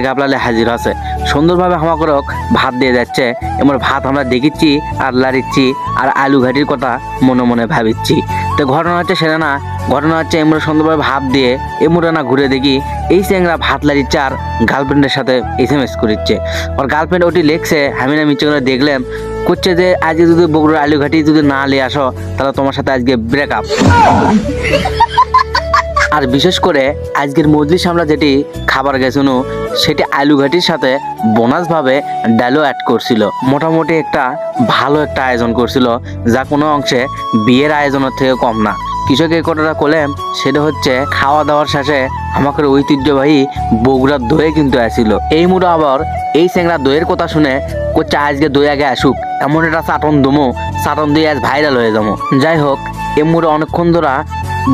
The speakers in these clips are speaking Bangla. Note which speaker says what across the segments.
Speaker 1: গাবলালে হাজির আছে সুন্দরভাবে আমাকে ভাত দিয়ে যাচ্ছে এমন ভাত আমরা দেখিচ্ছি আর লাড়িচ্ছি আর আলু ঘাটির কথা মনে মনে ভাবিচ্ছি। তো ঘটনা হচ্ছে সেটা না, ঘটনা হচ্ছে এমরা সুন্দরভাবে ভাত দিয়ে এমরা না ঘুরে দেখি এই চ্যাংরা ভাত লাড়িচ্ছে আর গার্লফ্রেন্ডের সাথে SMS করিচ্ছে। ওর গার্লফ্রেন্ড ওটি লেখছে আমি না মিচ্ছে করে দেখলাম করছে যে আজকে যদি বগুড়ার আলু ঘাটি যদি না নিয়ে আসো তাহলে তোমার সাথে আজকে ব্রেকআপ। আর বিশেষ করে আজকের মজলিস আমরা যেটি খাবার গেছিনু সেটি আলু ঘাটির সাথে বোনাস ভাবে ডালও অ্যাড করছিল। মোটামুটি একটা ভালো একটা আয়োজন করছিল যা কোনো অংশে বিয়ের আয়োজনের থেকে কম না। কৃষক এই কথাটা করলাম সেটা হচ্ছে খাওয়া দাওয়ার শেষে আমাদের ঐতিহ্যবাহী বগুড়ার দই কিন্তু আসছিল। এই মুড়ো আবার এই চ্যাংরা দইয়ের কথা শুনে করছে আজকে দই আগে আসুক এমন একটা চাটন দমো চাটন দিয়ে আজ ভাইরাল হয়ে যাবো। যাই হোক এমুড়ো অনেকক্ষণ ধরা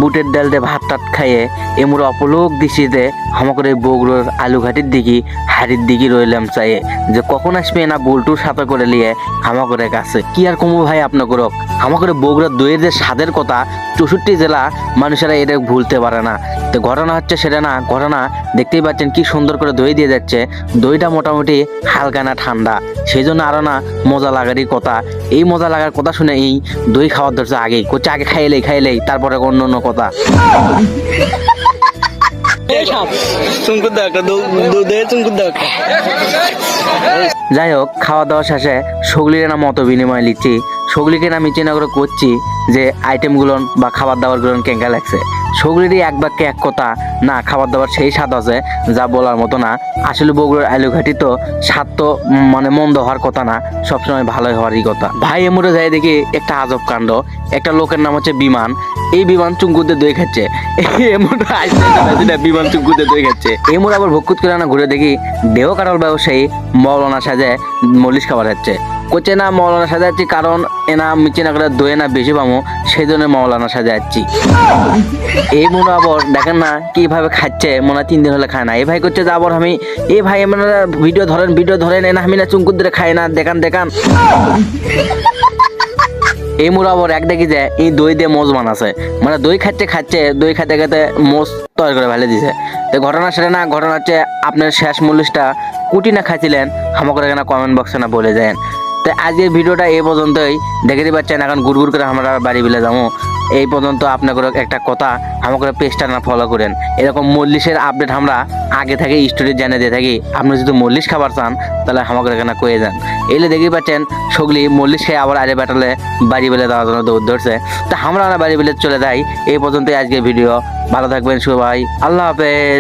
Speaker 1: বুটের ডাল দিয়ে ভাত টাত খাইয়ে এমুড়ো অপলোক দৃষ্টিতে আমাদের এই বগুড়ার আলু ঘাটির দিকে হাড়ির দিকে রইলাম চাইয়ে যে কখন আসবে না বুলটুর সাথে করে নিয়ে আমাদের কাছে কি আর কমু ভাই আপনাদের আমাদের বগুড়ার দইয়ের যে স্বাদের কথা 64 জেলা মানুষেরা এটা ভুলতে পারে না। তো ঘটনা হচ্ছে সেটা না, ঘটনা দেখতেই পাচ্ছেন কি সুন্দর করে দই দিয়ে যাচ্ছে। দইটা মোটামুটি হালকা না ঠান্ডা, সেই জন্য আরো না মজা লাগারই কথা। এই মজা লাগার কথা শুনে এই দই খাওয়ার ধরছে আগেই করছে আগে খাইলেই তারপরে অন্য অন্য কথা। যাই হোক খাওয়া দাওয়া শেষে সগলির না মত বিনিময় লিখছি, সগলিকে না মিচিনা করে করছি যে আইটেমগুলো বা খাবার দাবারগুলো কেঙ্কা লাগছে। সগলিরই এক বাক্যে এক কথা না খাবার দাবার সেই স্বাদ আছে যা বলার মতো না। আসলে বগুড়ার আলু ঘাটি তো স্বাদ তো মানে মন্দ হওয়ার কথা না, সবসময় ভালোই হওয়ারই কথা। ভাই এমরে যাই দেখি একটা আজব কাণ্ড, একটা লোকের নাম হচ্ছে বিমান। এই বিমান চুঙ্কুতে দই খাচ্ছে, বিমান চুঙ্কুতে দই খাচ্ছে। এমর আবার ভকুত করে না ঘুরে দেখি দেহ কাটাল ব্যবসায়ী মৌলানা সাজে মলিশ খাবার যাচ্ছে। কোচে না মৌলানা সাজা যাচ্ছি কারণ এনা মিচে না করে দই না বেশি পাবো সেই জন্য মৌলানা সাজা যাচ্ছি। এই মনে আবার দেখেন না কিভাবে খাচ্ছে, মনে হয় 3 দিন হলে খায় না। এই ভাই করছে যে আবার আমি এই ভাই আপনারা ভিডিও ধরেন এনা আমি না চুঙ্কুত ধরে খাই না দেখান। এই মুড়া আবার এক দেখি যে এই দই দিয়ে মোজ বানাছে, মানে দই খাচ্ছে দই খেতে মোজ তৈরি করে ফেলে দিছে। তো ঘটনা সেটা না, ঘটনা হচ্ছে আপনার শেষ মূল্যটা কুটি না খাইছিলেন আমাকে এখানে কমেন্ট বক্সে না বলে যায়। তো আজকের ভিডিওটা এই পর্যন্তই, দেখতে পাচ্ছেন এখন গুড় করে আমরা বাড়ি বিলে যাবো। এই পর্যন্ত আপনাদের একটা কথা আমাদের পেজটা না ফলো করেন, এরকম মল্লিশের আপডেট আমরা আগে থেকে স্টোরি জানিয়ে দিয়ে থাকি। আপনি যদি মল্লিশ খাবার চান তাহলে আমাদের এখানে কয়ে যান। এলে দেখতে পাচ্ছেন সগলি মল্লিশ খেয়ে আবার আরে ব্যাটালে বাড়ি বেলে দেওয়ার জন্য দৌড় ধরছে। তা আমরা বাড়ি বেলে চলে যাই। এই পর্যন্তই আজকের ভিডিও, ভালো থাকবেন সবাই, আল্লাহ হাফেজ।